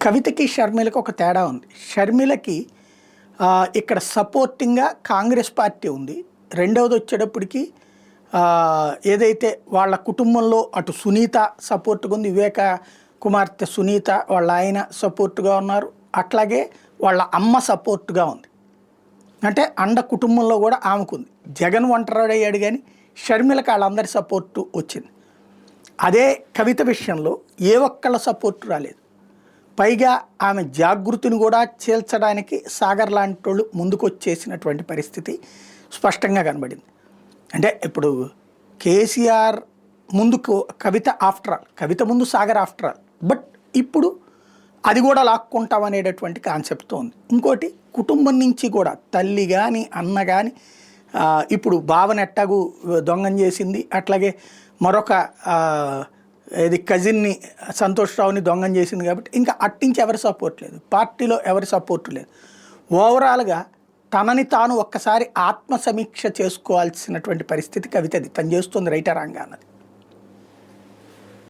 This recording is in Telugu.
కవితకి షర్మిలకి ఒక తేడా ఉంది. షర్మిలకి ఇక్కడ సపోర్టింగ్గా కాంగ్రెస్ పార్టీ ఉంది. రెండవది వచ్చేటప్పటికి ఏదైతే వాళ్ళ కుటుంబంలో అటు సునీత సపోర్ట్గా ఉంది, వివేక కుమార్తె సునీత వాళ్ళ ఆయన సపోర్ట్గా ఉన్నారు, అట్లాగే వాళ్ళ అమ్మ సపోర్ట్గా ఉంది. అంటే అండ కుటుంబంలో కూడా ఆమెకుంది. జగన్ ఒంటరయ్యాడు కానీ షర్మిలకి వాళ్ళందరి సపోర్టు వచ్చింది. అదే కవిత విషయంలో ఏ ఒక్కళ్ళ సపోర్టు రాలేదు. పైగా ఆమె జాగృతిని కూడా చీల్చడానికి సాగర్ లాంటి వాళ్ళు ముందుకు వచ్చేసినటువంటి పరిస్థితి స్పష్టంగా కనబడింది. అంటే ఇప్పుడు కేసీఆర్ ముందుకు కవిత ఆఫ్టర్ ఆల్, కవిత ముందు సాగర్ ఆఫ్టర్ ఆల్, బట్ ఇప్పుడు అది కూడా లాక్కుంటాం అనేటటువంటి కాన్సెప్ట్తో ఉంది. ఇంకోటి కుటుంబం నుంచి కూడా తల్లి కానీ అన్న కానీ ఇప్పుడు భావన ఎట్టాగు దొంగం చేసింది, అట్లాగే మరొక ఇది కజిన్ని సంతోష్ రావుని దొంగం చేసింది. కాబట్టి ఇంకా అట్టించి ఎవరి సపోర్ట్ లేదు, పార్టీలో ఎవరి సపోర్ట్ లేదు. ఓవరాల్గా తనని తాను ఒక్కసారి ఆత్మసమీక్ష చేసుకోవాల్సినటువంటి పరిస్థితి కవితది. తను చేస్తుంది రైటా రాంగా అన్నది.